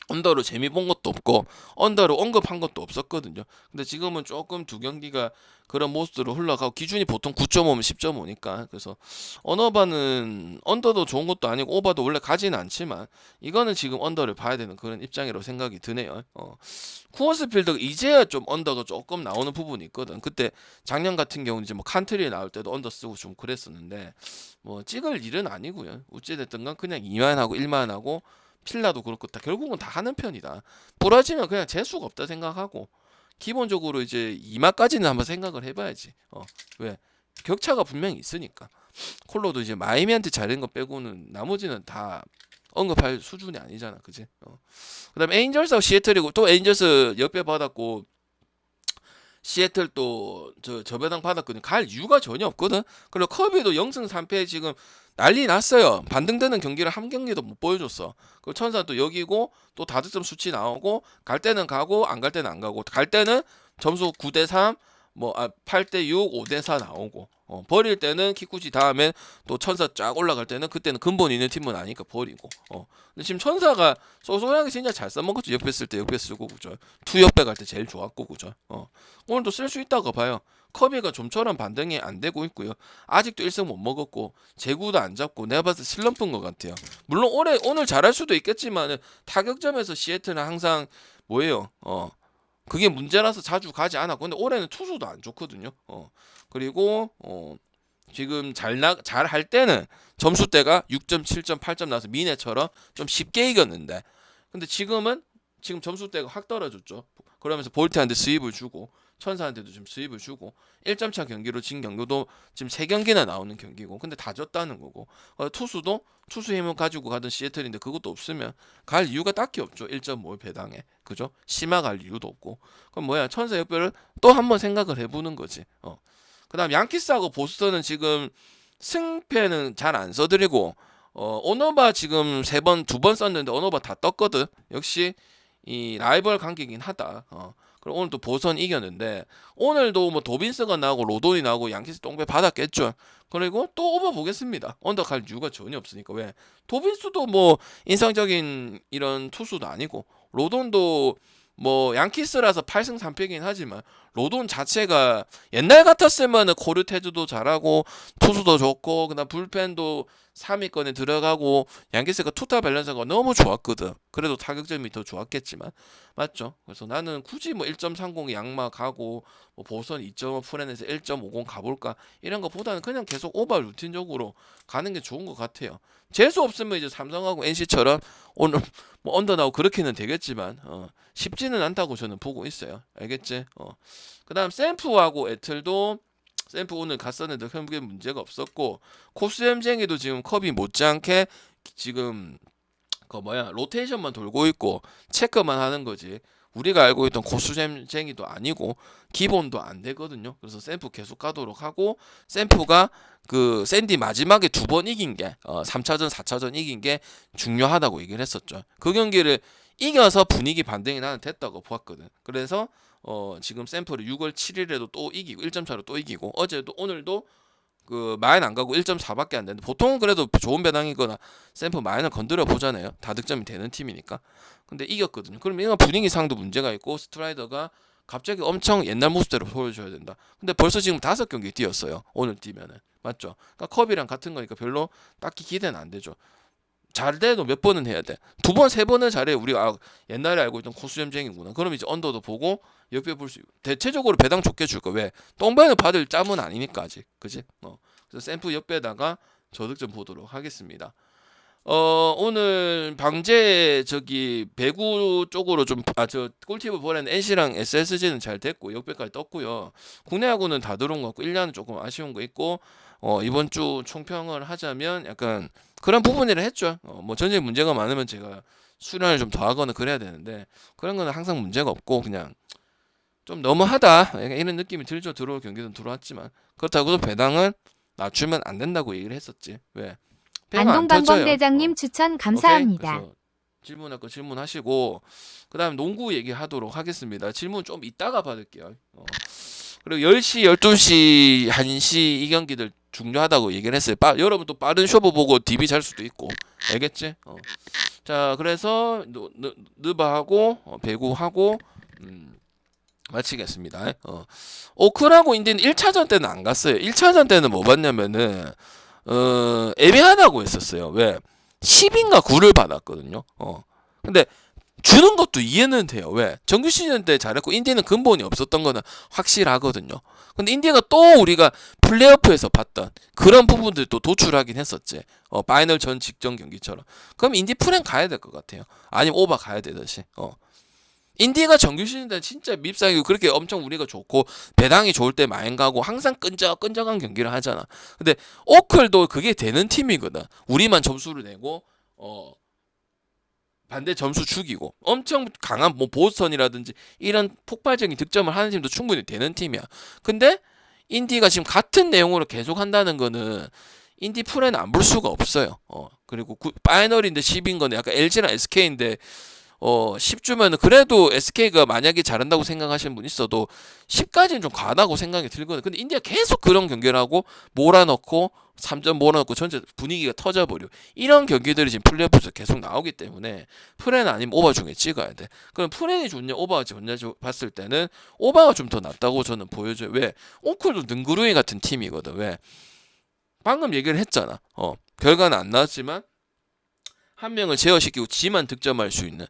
언더로 재미 본 것도 없고 언더로 언급한 것도 없었거든요. 근데 지금은 조금 2경기가 그런 모습으로 흘러가고 기준이 보통 9.5면 10.5니까 그래서 언어바는 언더도 좋은 것도 아니고 오바도 원래 가지는 않지만 이거는 지금 언더를 봐야 되는 그런 입장이라고 생각이 드네요. 쿠어스필드가 이제야 좀 언더가 조금 나오는 부분이 있거든. 그때 작년 같은 경우는 이제 뭐 칸트리에 나올 때도 언더 쓰고 좀 그랬었는데 뭐 찍을 일은 아니고요. 어찌됐든 간 그냥 2만 하고 1만 하고 필라도 그렇고 다 결국은 다 하는 편이다. 부러지면 그냥 재수가 없다 생각하고 기본적으로 이제 2마까지는 한번 생각을 해봐야지. 왜 격차가 분명히 있으니까. 콜로도 이제 마이애미한테 잘한 거 빼고는 나머지는 다 언급할 수준이 아니잖아, 그지? 그다음에 에인절스하고 시애틀이고 또 에인절스 역배 받았고 시애틀 또 저배당 받았거든. 갈 이유가 전혀 없거든. 그리고 커비도 0승 3패 지금 난리 났어요. 반등되는 경기를 한 경기도 못 보여줬어. 그 천사 또 여기고 또 다득점 수치 나오고 갈 때는 가고 안 갈 때는 안 가고 갈 때는 점수 9대 3, 뭐 8대 6, 5대 4 나오고 버릴 때는 키쿠지 다음에 또 천사 쫙 올라갈 때는 그때는 근본 있는 팀은 아니니까 버리고. 근데 지금 천사가 소소하게 진짜 잘 써먹었죠. 옆에 쓸 때 옆에 쓰고 그죠. 투 옆에 갈 때 제일 좋았고 그죠. 오늘도 쓸 수 있다고 봐요. 커비가 좀처럼 반등이 안 되고 있고요. 아직도 1승 못 먹었고 제구도 안 잡고 내가 봤을 때 슬럼프인 것 같아요. 물론 오늘 잘할 수도 있겠지만 타격점에서 시애틀은 항상 뭐예요? 그게 문제라서 자주 가지 않았고 근데 올해는 투수도 안 좋거든요. 그리고 지금 잘할 때는 점수대가 6점, 7점, 8점 나와서 미네처럼 좀 쉽게 이겼는데 근데 지금 점수대가 확 떨어졌죠. 그러면서 볼트한테 스윕을 주고 천사한테도 좀 스윕을 주고 1점 차 경기로 진 경기도 지금 3경기나 나오는 경기고 근데 다 졌다는 거고 투수도 투수 힘을 가지고 가던 시애틀인데 그것도 없으면 갈 이유가 딱히 없죠. 1.5 배당에 그죠? 심화 갈 이유도 없고 그럼 뭐야 천사 역별을 또 한번 생각을 해보는 거지. 그 다음 양키스하고 보스턴은 지금 승패는 잘 안 써드리고 오너바 지금 두 번 썼는데 오너바 다 떴거든. 역시 이 라이벌 관계긴 하다. 그리고 오늘 또 보선 이겼는데 오늘도 뭐 도빈스가 나오고 로돈이 나오고 양키스 똥배 받았겠죠. 그리고 또 오버 보겠습니다. 언더 갈 이유가 전혀 없으니까. 왜? 도빈스도 뭐 인상적인 이런 투수도 아니고 로돈도 뭐 양키스라서 8승 3패긴 하지만 로돈 자체가 옛날 같았으면은 코르테즈도 잘하고 투수도 좋고 그다음 불펜도 3위권에 들어가고 양키스가 투타 밸런스가 너무 좋았거든. 그래도 타격점이 더 좋았겠지만 맞죠? 그래서 나는 굳이 뭐 1.30 양마 가고 뭐 보선 2.5 프렌에서 1.50 가볼까 이런 거보다는 그냥 계속 오버 루틴적으로 가는 게 좋은 것 같아요. 재수 없으면 이제 삼성하고 NC처럼 오늘 뭐 언더 나오고 그렇게는 되겠지만 쉽지는 않다고 저는 보고 있어요. 알겠지? 그다음 샘프하고 애틀도 샘프 오늘 갔었는데 크게 문제가 없었고 코스염쟁이도 지금 컵이 못지않게 지금 로테이션만 돌고 있고 체크만 하는 거지. 우리가 알고 있던 코스잼쟁이도 아니고 기본도 안 되거든요. 그래서 샘프 계속 가도록 하고 샘프가 그 샌디 마지막에 2번 이긴 게 3차전 4차전 이긴 게 중요하다고 얘기를 했었죠. 그 경기를 이겨서 분위기 반등이 나는 됐다고 보았거든. 그래서 지금 샘플을 6월 7일에도 또 이기고 1점 차로 또 이기고 어제도 오늘도 그 마인 안 가고 1.4밖에 안 되는데 보통은 그래도 좋은 배당이거나 샘플 마인을 건드려 보잖아요. 다득점이 되는 팀이니까. 근데 이겼거든요. 그럼 이건 분위기상도 문제가 있고 스트라이더가 갑자기 엄청 옛날 모습대로 보여줘야 된다. 근데 벌써 지금 5경기 뛰었어요. 오늘 뛰면은. 맞죠? 그러니까 컵이랑 같은 거니까 별로 딱히 기대는 안 되죠. 잘 돼도 몇 번은 해야 돼. 2번, 3번은 잘해. 우리가 옛날에 알고 있던 코수염쟁이구나. 그럼 이제 언더도 보고 옆에 볼 수 있고. 대체적으로 배당 좋게 줄 거. 왜? 똥배는 받을 짬은 아니니까 아직. 그지? 그래서 샘플 옆에다가 저득점 보도록 하겠습니다. 오늘 방제 배구 쪽으로 꿀팁을 보내는 NC랑 SSG는 잘 됐고 역배까지 떴고요. 국내하고는 다 들어온 것 같고 1년은 조금 아쉬운 거 있고 이번 주 총평을 하자면 약간 그런 부분이라 했죠. 뭐 전쟁 문제가 많으면 제가 수련을 좀 더하거나 그래야 되는데 그런 거는 항상 문제가 없고 그냥 좀 너무하다 이런 느낌이 들죠. 들어올 경기는 들어왔지만 그렇다고 배당은 낮추면 안 된다고 얘기를 했었지. 왜? 안동방범 대장님 추천 감사합니다. 질문할 거 질문하시고 그다음 농구 얘기하도록 하겠습니다. 질문 좀 이따가 받을게요. 그리고 10시, 12시, 1시 이 경기들 중요하다고 얘기를 했어요. 여러분 또 빠른 쇼부 보고 DB 잘 수도 있고 알겠지? 자 그래서 느바하고 배구하고 마치겠습니다. 오클하고 인디는 1차전 때는 안 갔어요. 1차전 때는 뭐 봤냐면은 애매하다고 했었어요. 왜? 10인가 9를 받았거든요. 근데 주는 것도 이해는 돼요. 왜? 정규 시즌 때 잘했고 인디는 근본이 없었던 거는 확실하거든요. 근데 인디가 또 우리가 플레이오프에서 봤던 그런 부분들도 도출하긴 했었지. 파이널 전 직전 경기처럼. 그럼 인디 프랭 가야 될 것 같아요. 아니면 오바 가야 되듯이. 인디가 정규 시즌 때 진짜 밉상이고 그렇게 엄청 우리가 좋고 배당이 좋을 때 많이 가고 항상 끈적끈적한 경기를 하잖아. 근데 오클도 그게 되는 팀이거든. 우리만 점수를 내고 반대 점수 죽이고 엄청 강한 뭐 보스턴이라든지 이런 폭발적인 득점을 하는 팀도 충분히 되는 팀이야. 근데 인디가 지금 같은 내용으로 계속 한다는 거는 인디 프레는 안 볼 수가 없어요. 그리고 파이널인데 10인 거는 약간 LG랑 SK인데 10주면은 그래도 SK가 만약에 잘한다고 생각하시는 분 있어도 10까지는 좀 과하다고 생각이 들거든요. 근데 인디가 계속 그런 경기를 하고 몰아넣고 3점 몰아넣고 전체 분위기가 터져버려. 이런 경기들이 지금 플레이오프에서 계속 나오기 때문에 프렌 아니면 오바 중에 찍어야 돼. 그럼 프렌이 좋냐 오바가 좋냐 봤을 때는 오바가 좀 더 낫다고 저는 보여줘요. 왜? 오클도 능구루이 같은 팀이거든. 왜? 방금 얘기를 했잖아. 결과는 안 나왔지만 한 명을 제어시키고 지만 득점할 수 있는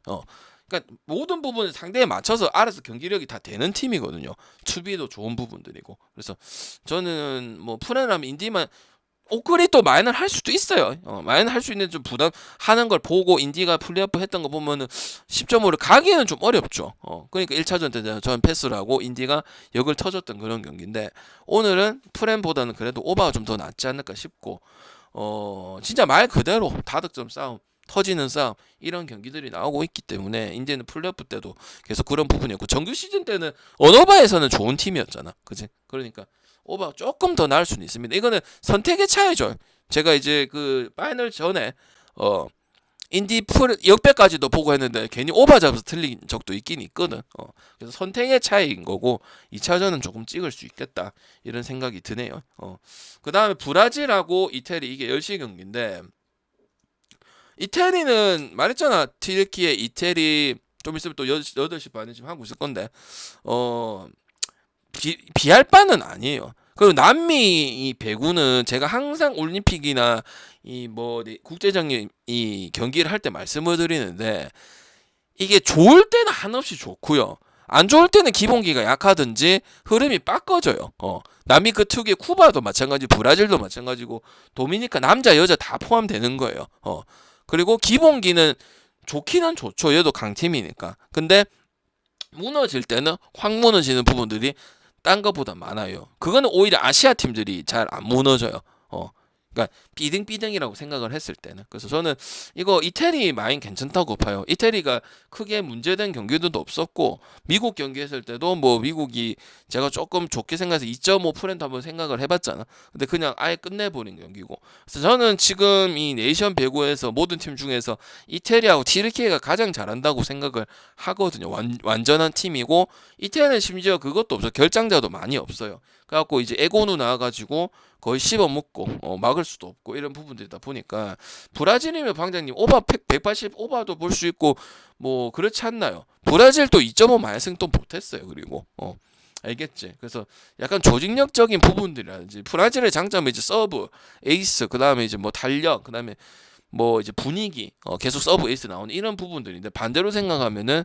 그러니까 모든 부분을 상대에 맞춰서 알아서 경기력이 다 되는 팀이거든요. 수비도 좋은 부분들이고. 그래서 저는 뭐 프레라면 인디만 오클이 또 마인을 할 수도 있어요. 마인을 할 수 있는 좀 부담하는 걸 보고 인디가 플레이오프 했던 거 보면은 10.5를 가기에는 좀 어렵죠. 그러니까 1차전 때 저는 패스를 하고 인디가 역을 터졌던 그런 경기인데 오늘은 프렌보다는 그래도 오바가 좀 더 낫지 않을까 싶고 진짜 말 그대로 다득점 싸움 터지는 싸움 이런 경기들이 나오고 있기 때문에 인디는 플레이오프 때도 계속 그런 부분이었고 정규 시즌 때는 언어바에서는 좋은 팀이었잖아. 그지? 그러니까 오버가 조금 더 나을 수는 있습니다. 이거는 선택의 차이죠. 제가 이제 그 파이널 전에 인디 풀 역배까지도 보고 했는데 괜히 오버 잡아서 틀린 적도 있긴 있거든. 그래서 선택의 차이인 거고 2차전은 조금 찍을 수 있겠다 이런 생각이 드네요. 그 다음에 브라질하고 이태리 이게 10시 경기인데 이태리는 말했잖아. 튀르키예 이태리 좀 있으면 또 8시 반에 지금 하고 있을 건데 비할 바는 아니에요. 그리고 남미 이 배구는 제가 항상 올림픽이나 이 뭐 국제적인 이 경기를 할 때 말씀을 드리는데 이게 좋을 때는 한없이 좋고요. 안 좋을 때는 기본기가 약하든지 흐름이 빠꺼져요. 남미 그 특유의 쿠바도 마찬가지, 브라질도 마찬가지고 도미니카 남자 여자 다 포함되는 거예요. 그리고 기본기는 좋기는 좋죠. 얘도 강팀이니까. 근데 무너질 때는 확 무너지는 부분들이 딴 것보다 많아요. 그거는 오히려 아시아 팀들이 잘 안 무너져요. 그러니까 삐등삐등이라고 생각을 했을 때는. 그래서 저는 이거 이태리 마인 괜찮다고 봐요. 이태리가 크게 문제된 경기도 없었고 미국 경기 했을 때도 뭐 미국이 제가 조금 좋게 생각해서 2.5% 한번 생각을 해봤잖아. 근데 그냥 아예 끝내버린 경기고. 그래서 저는 지금 이 네이션 배구에서 모든 팀 중에서 이태리하고 튀르키예가 가장 잘한다고 생각을 하거든요. 완전한 팀이고 이태리는 심지어 그것도 없어. 결장자도 많이 없어요. 그래갖고 이제 에고누 나와가지고 거의 씹어먹고 막을 수도 없고 이런 부분들이다 보니까 브라질이면 방장님 오버 180 오버도 볼 수 있고 뭐 그렇지 않나요? 브라질도 2.5 말승도 못했어요. 그리고 알겠지? 그래서 약간 조직력적인 부분들이라든지 브라질의 장점은 이제 서브, 에이스, 그 다음에 이제 뭐 탄력, 그 다음에 뭐 이제 분위기, 계속 서브 에이스 나오는 이런 부분들인데 반대로 생각하면은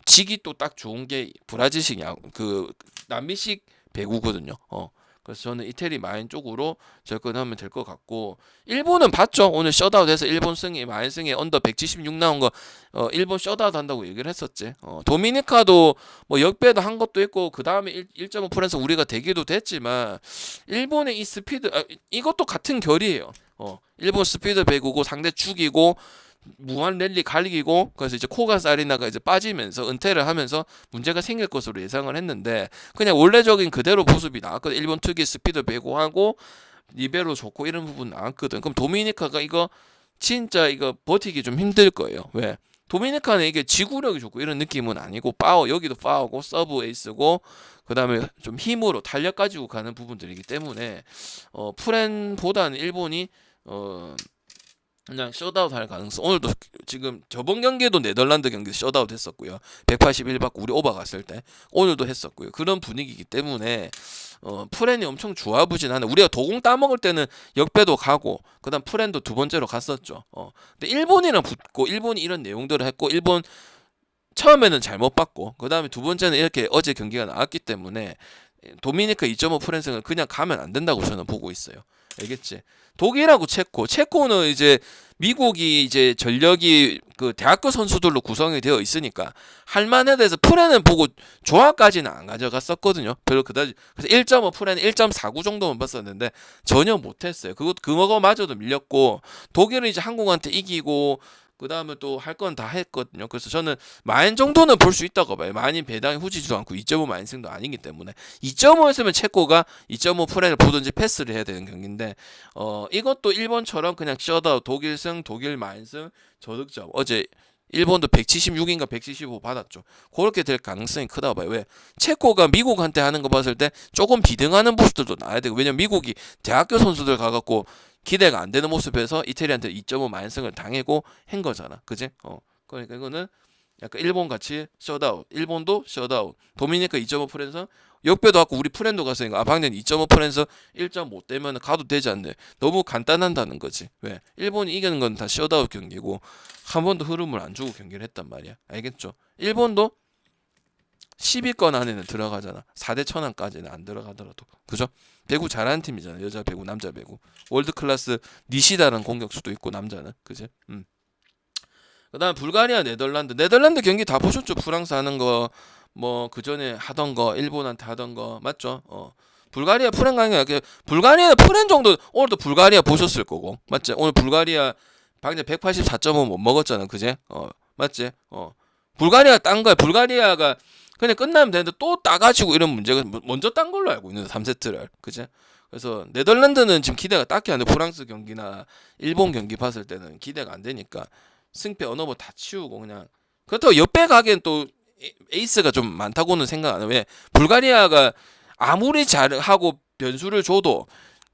지기 또 딱 좋은 게 브라질식 그 남미식 배구거든요. 그래서 저는 이태리 마인 쪽으로 접근하면 될 것 같고 일본은 봤죠. 오늘 셧아웃 해서 일본 승리 마인 승리 언더 176 나온 거 일본 셧아웃 한다고 얘기를 했었지. 도미니카도 뭐 역배도 한 것도 있고 그 다음에 1.5%에서 우리가 되기도 됐지만 일본의 이 스피드 이것도 같은 결이에요. 일본 스피드 배구고 상대 죽이고 무한 랠리 갈기고 그래서 이제 코가 사리나가 이제 빠지면서 은퇴를 하면서 문제가 생길 것으로 예상을 했는데 그냥 원래적인 그대로 모습이 나왔거든. 일본 특유의 스피드 배구하고 리베로 좋고 이런 부분 나왔거든. 그럼 도미니카가 이거 진짜 이거 버티기 좀 힘들 거예요. 왜? 도미니카는 이게 지구력이 좋고 이런 느낌은 아니고 파워 여기도 파워고 서브 에이스고 그 다음에 좀 힘으로 탄력 가지고 가는 부분들이기 때문에 프렌보다는 일본이 그냥 셧아웃 할 가능성. 오늘도 지금 저번 경기에도 네덜란드 경기 셧아웃 했었고요. 181 받고 우리 오버 갔을 때 오늘도 했었고요. 그런 분위기이기 때문에 프렌이 엄청 좋아부진하네. 우리가 도공 따먹을 때는 역배도 가고 그다음 프렌도 두 번째로 갔었죠. 근데 일본이랑 붙고 일본이 이런 내용들을 했고 일본 처음에는 잘못 봤고 그 다음에 두 번째는 이렇게 어제 경기가 나왔기 때문에 도미니카 2.5 프렌승을 그냥 가면 안 된다고 저는 보고 있어요. 알겠지? 독일하고 체코는 이제 미국이 이제 전력이 그 대학교 선수들로 구성이 되어 있으니까 할만해 돼서 프레는 보고 조합까지는 안 가져갔었거든요. 별로 그다지 그래서 1.5 프레는 1.49 정도만 봤었는데 전혀 못했어요. 그거마저도 밀렸고 독일은 이제 한국한테 이기고 그 다음에 또 할 건 다 했거든요. 그래서 저는 마인 정도는 볼 수 있다고 봐요. 마인이 배당이 후지지도 않고 2.5 마인승도 아니기 때문에 2.5였으면 체코가 2.5 프레를 보든지 패스를 해야 되는 경기인데 이것도 일본처럼 그냥 셧아웃 독일승 독일 마인승 저득점 어제 일본도 176인가 175 받았죠. 그렇게 될 가능성이 크다고 봐요. 왜? 체코가 미국한테 하는 거 봤을 때 조금 비등하는 모습들도 나야 되고 왜냐면 미국이 대학교 선수들 가갖고 기대가 안 되는 모습에서 이태리한테 2.5 만승을 당하고 한 거잖아. 그지? 그러니까 이거는 약간 일본 같이 셧아웃. 일본도 셧아웃. 도미니카 2.5 프렌서 역배도 갖고 우리 프렌도 갔으니까 방금 2.5 프렌서 1.5 되면 가도 되지 않네. 너무 간단한다는 거지. 왜? 일본이 이기는 건 다 셧아웃 경기고 한 번도 흐름을 안 주고 경기를 했단 말이야. 알겠죠? 일본도 10위권 안에는 들어가잖아. 4대 천왕까지는 안 들어가더라도. 그죠? 배구 잘하는 팀이잖아. 여자 배구, 남자 배구. 월드 클래스 니시다라는 공격수도 있고 남자는. 그지? 그다음에 불가리아, 네덜란드. 네덜란드 경기 다 보셨죠? 프랑스 하는 거, 뭐 그전에 하던 거, 일본한테 하던 거 맞죠? 불가리아 프렌 강이 불가리아 프렌 정도 오늘도 불가리아 보셨을 거고. 맞지? 오늘 불가리아 방금 184.5 못 먹었잖아. 그제? 맞지? 불가리아 딴 거야. 불가리아가 그냥 끝나면 되는데 또 따가지고 이런 문제가 먼저 딴 걸로 알고 있는데 3세트를 그죠? 그래서 네덜란드는 지금 기대가 딱히 안 돼. 프랑스 경기나 일본 경기 봤을 때는 기대가 안 되니까 승패 어느 뭐 다 치우고 그냥 그렇다고 옆에 가기엔 또 에이스가 좀 많다고는 생각 안 해. 왜 불가리아가 아무리 잘하고 변수를 줘도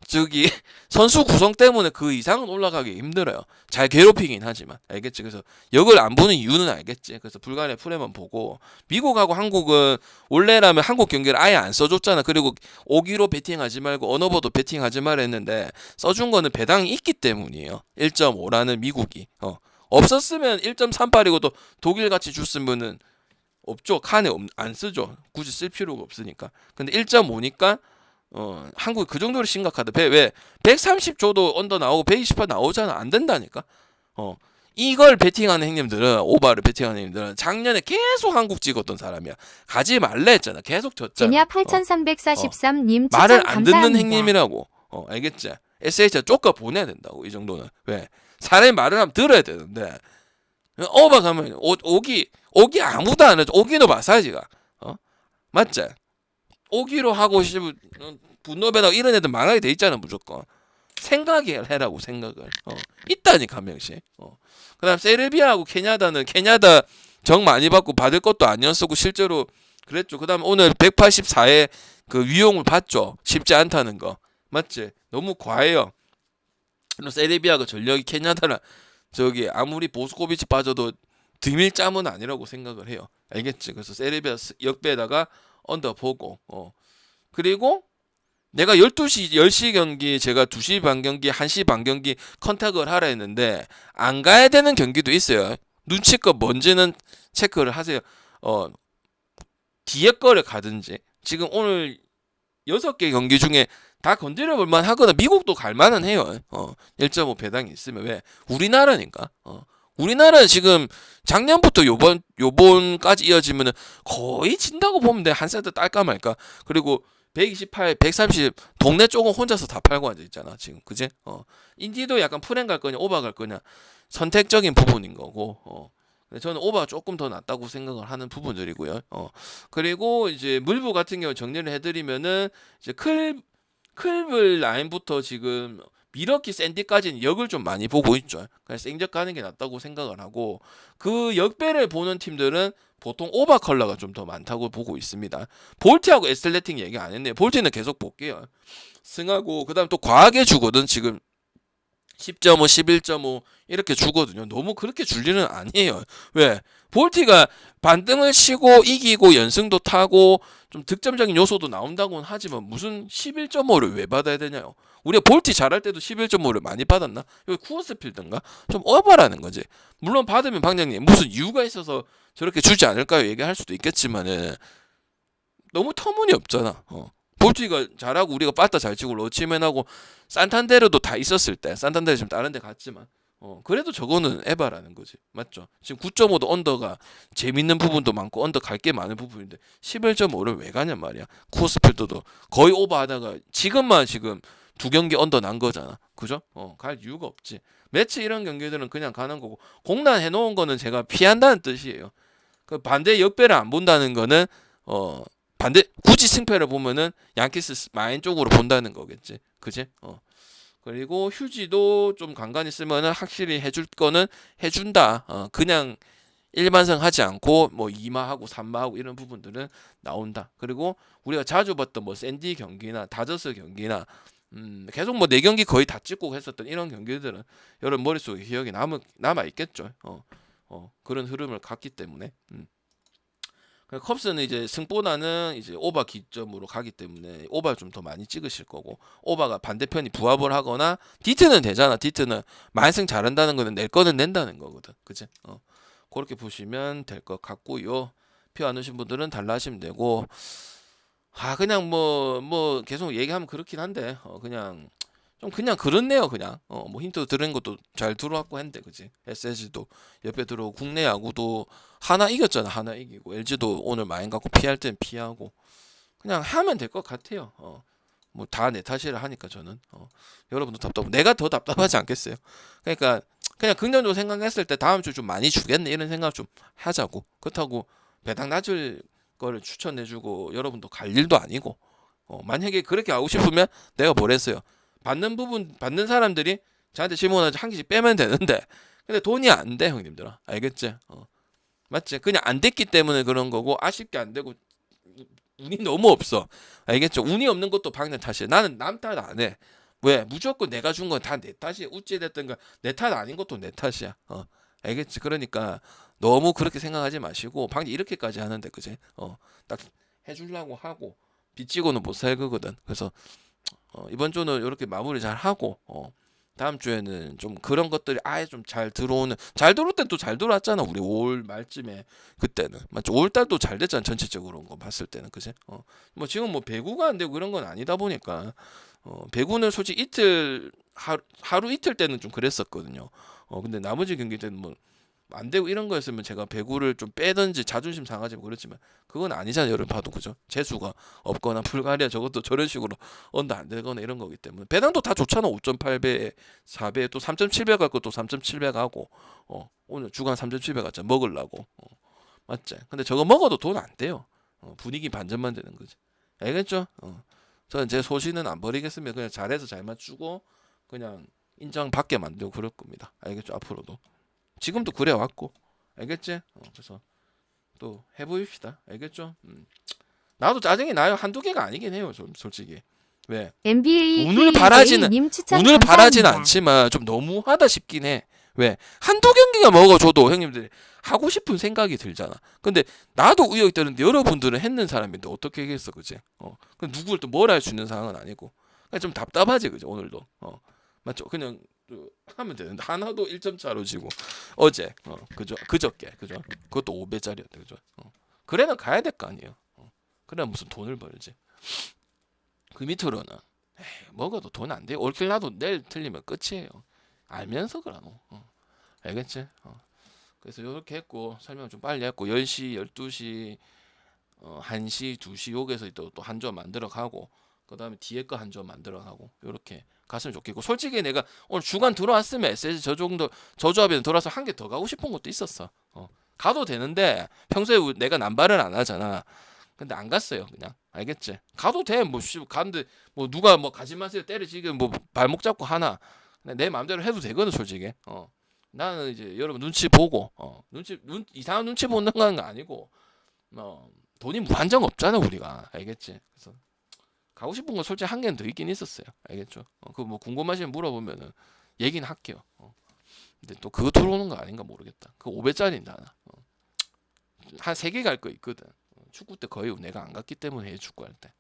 저기 선수 구성 때문에 그 이상은 올라가기 힘들어요. 잘 괴롭히긴 하지만 알겠지. 그래서 역을 안 보는 이유는 알겠지. 그래서 불가리아 프레만 보고 미국하고 한국은 원래라면 한국 경기를 아예 안 써줬잖아. 그리고 5기로 배팅하지 말고 언어버도 배팅하지 말라 했는데 써준 거는 배당이 있기 때문이에요. 1.5라는 미국이 없었으면 1.38이고 또 독일 같이 줬으면은 없죠. 칸에 안 쓰죠. 굳이 쓸 필요가 없으니까. 근데 1.5니까 한국이 그 정도로 심각하다. 왜 130 줘도 언더 나오고 128 나오잖아. 안 된다니까. 이걸 베팅하는 형님들은 오바를 베팅하는 형님들은 작년에 계속 한국 찍었던 사람이야. 가지 말래 했잖아. 계속 졌잖아. 제냐 8343님 추천 말을 안 듣는 감사합니다. 형님이라고. 알겠지? SH가 쫓아 보내야 된다고. 이 정도는. 왜? 사람이 말을 하면 들어야 되는데 오바 가면 오기 아무도 안 해줘. 오기도 마사지가. 맞지? 오기로 하고 싶은 분노배당 이런 애들 망하게 돼 있잖아 무조건. 생각이 해라고 생각을. 있다니까 한 명씩. 그다음 세르비아하고 케냐다 정 많이 받고 받을 것도 아니었었고 실제로 그랬죠. 그다음 오늘 184에 그 위용을 받죠. 쉽지 않다는 거 맞지? 너무 과해요. 세르비아가 전력이 케냐다랑 저기 아무리 보스코비치 빠져도 드밀 짬은 아니라고 생각을 해요. 알겠지? 그래서 세르비아 역배에다가 언더 보고 그리고 내가 12시 10시 경기 제가 2시 반 경기 1시 반 경기 컨택을 하라 했는데 안 가야 되는 경기도 있어요. 눈치껏 뭔지는 체크를 하세요. 뒤에 거를 가든지 지금 오늘 6개 경기 중에 다 건드려 볼 만하거나 미국도 갈 만은 해요. 1.5 배당이 있으면 왜 우리나라니까. 우리나라는 지금 작년부터 요번까지 이어지면은 거의 진다고 보면 돼. 한 세트 딸까 말까. 그리고 128, 130 동네 쪽은 혼자서 다 팔고 앉아 있잖아 지금 그지? 인디도 약간 프랭 갈 거냐 오바 갈 거냐 선택적인 부분인 거고. 저는 오바가 조금 더 낫다고 생각을 하는 부분들이고요. 그리고 이제 물부 같은 경우 정리를 해드리면은 이제 클블 라인부터 지금 미러키 샌디까지는 역을 좀 많이 보고 있죠. 그래서 생적 가는 게 낫다고 생각을 하고 그 역배를 보는 팀들은 보통 오바 컬러가 좀 더 많다고 보고 있습니다. 볼트하고 에슬레팅 얘기 안 했네요. 볼트는 계속 볼게요. 승하고 그다음 또 과하게 주거든. 지금 10.5, 11.5 이렇게 주거든요. 너무 그렇게 줄 일은 아니에요. 왜? 볼티가 반등을 치고 이기고 연승도 타고 좀 득점적인 요소도 나온다고는 하지만 무슨 11.5를 왜 받아야 되냐요. 우리가 볼티 잘할 때도 11.5를 많이 받았나? 여기 쿠어스필드인가? 좀 오버라는 거지. 물론 받으면 방장님 무슨 이유가 있어서 저렇게 주지 않을까요? 얘기할 수도 있겠지만은 너무 터무니없잖아. 볼티가 잘하고 우리가 빠따 잘 치고 러치맨하고 산탄데르도 다 있었을 때 산탄데르 지금 다른 데 갔지만 그래도 저거는 에바라는 거지. 맞죠? 지금 9.5도 언더가 재밌는 부분도 많고 언더 갈 게 많은 부분인데 11.5를 왜 가냔 말이야. 쿠어스필드도 거의 오버하다가 지금 2경기 언더 난 거잖아. 그죠? 갈 이유가 없지. 매치 이런 경기들은 그냥 가는 거고 공란 해놓은 거는 제가 피한다는 뜻이에요. 그 반대 역배를 안 본다는 거는 반대 굳이 승패를 보면은 양키스 마인 쪽으로 본다는 거겠지. 그지? 그리고 휴지도 좀 간간히 쓰면은 확실히 해줄 거는 해준다. 그냥 일반성 하지 않고 뭐 2마하고 3마하고 이런 부분들은 나온다. 그리고 우리가 자주 봤던 뭐 샌디 경기나 다저스 경기나 계속 뭐 4경기 거의 다 찍고 했었던 이런 경기들은 여러분 머릿속에 기억이 남아 있겠죠. 그런 흐름을 갔기 때문에. 컵스는 이제 승보다는 이제 오바 기점으로 가기 때문에 오바를 좀 더 많이 찍으실 거고 오바가 반대편이 부합을 하거나 디트는 되잖아. 디트는 만승 잘한다는 거는 낼 거는 낸다는 거거든. 그치? 그렇게 보시면 될 것 같고요. 표 안 오신 분들은 달라 하시면 되고 그냥 뭐 계속 얘기하면 그렇긴 한데 그냥 좀 그냥 그렇네요. 그냥 뭐 힌트 들은 것도 잘 들어왔고 했는데 그지? SSG도 옆에 들어오고 국내 야구도 하나 이겼잖아. 하나 이기고 LG도 오늘 많이 갖고 피할 땐 피하고 그냥 하면 될 것 같아요. 뭐 다 내 탓이라 하니까 저는 여러분도 답답하고 내가 더 답답하지 않겠어요. 그러니까 그냥 긍정적으로 생각했을 때 다음 주 좀 많이 주겠네 이런 생각 좀 하자고. 그렇다고 배당 낮을 거를 추천해주고 여러분도 갈 일도 아니고 만약에 그렇게 하고 싶으면 내가 뭐랬어요. 받는 사람들이 저한테 질문을 한 개씩 빼면 되는데 근데 돈이 안 돼 형님들아 알겠지? 맞지? 그냥 안 됐기 때문에 그런 거고 아쉽게 안 되고 운이 너무 없어 알겠죠? 운이 없는 것도 방금 탓이야. 나는 남 탓 안 해. 왜? 무조건 내가 준 건 다 내 탓이야. 어찌됐든 내 탓 아닌 것도 내 탓이야. 알겠지? 그러니까 너무 그렇게 생각하지 마시고 방금 이렇게까지 하는데 그지? 딱 해주려고 하고 빚지고는 못 살 거거든. 그래서 이번 주는 이렇게 마무리 잘 하고 다음 주에는 좀 그런 것들이 아예 좀 잘 들어오는 잘 들어올 땐 또 잘 들어왔잖아. 우리 5월 말쯤에 그때는 맞죠? 5월 달도 잘 됐잖아. 전체적으로 거 봤을 때는 그지? 뭐 지금 뭐 배구가 안 되고 그런 건 아니다 보니까 배구는 솔직히 이틀 하루 이틀 때는 좀 그랬었거든요. 근데 나머지 경기 때는 뭐 안 되고 이런 거였으면 제가 배구를 좀 빼든지 자존심 상하지 뭐 그렇지만 그건 아니잖아요. 여러분 봐도 그죠? 재수가 없거나 불가리아 저것도 저런 식으로 언더 안 되거나 이런 거기 때문에 배당도 다 좋잖아. 5.8배, 4배 또 3.7배 갖고 또 3.7배 가고 오늘 주간 3.7배 갔잖아. 먹으려고 맞지? 근데 저거 먹어도 돈 안 돼요. 분위기 반전만 되는 거지. 알겠죠? 저는 제 소신은 안 버리겠습니다. 그냥 잘해서 잘 맞추고 그냥 인정받게 만들고 그럴 겁니다. 알겠죠? 앞으로도. 지금도 그래 왔고. 알겠지? 그래서 또 해보입시다. 알겠죠? 나도 짜증이 나요. 한두 개가 아니긴 해요. 좀 솔직히. 왜? NBA 운을 님 추천 운을 바라지는 감사합니다. 않지만 좀 너무하다 싶긴 해. 왜? 한두 경기가 먹어줘도 형님들이 하고 싶은 생각이 들잖아. 근데 나도 의욕이 뜨는데 여러분들은 했는 사람인데 어떻게 하겠어, 그지? 그럼 누구를 또 뭘 할 수 있는 상황은 아니고. 그냥 좀 답답하지, 그죠? 오늘도. 맞죠? 그냥 하면 되는데 하나도 1점 차로 지고 어제 그저께 그죠? 그것도 5배짜리였대, 그죠? 그래는 가야 될 거 아니에요. 그래 무슨 돈을 벌지? 그 밑으로는 에이, 먹어도 돈 안 돼. 올킬 나도 내일 틀리면 끝이에요. 알면서 그러노. 알겠지? 그래서 이렇게 했고 설명 좀 빨리 했고 10시, 12시, 1시, 2시 여기서 또 한 점 만들어 가고 그 다음에 뒤에 거 한 점 만들어 가고 이렇게 갔으면 좋겠고 솔직히 내가 오늘 주간 들어왔으면 SS 저 정도 저 조합에 들어와서 한 개 더 가고 싶은 것도 있었어. 가도 되는데 평소에 내가 남발을 안 하잖아. 근데 안 갔어요. 그냥 알겠지? 가도 돼. 뭐 가는데 뭐 누가 뭐 가지 마세요 때려지게 뭐 발목 잡고 하나 내 마음대로 해도 되거든 솔직히. 나는 이제 여러분 눈치 보고 이상한 눈치 보는 건 아니고 돈이 무한정 없잖아 우리가. 알겠지? 그래서 가고 싶은 건 솔직히 한 개는 더 있긴 있었어요. 알겠죠? 그 뭐 궁금하시면 물어보면은 얘기는 할게요. 근데 또 그거 들어오는 거 아닌가 모르겠다. 그 5배짜리인데 하나. 한 3개 갈 거 있거든. 축구 때 거의 내가 안 갔기 때문에 해 축구할 때.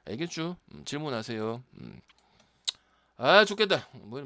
알겠죠? 질문하세요. 아 죽겠다. 뭐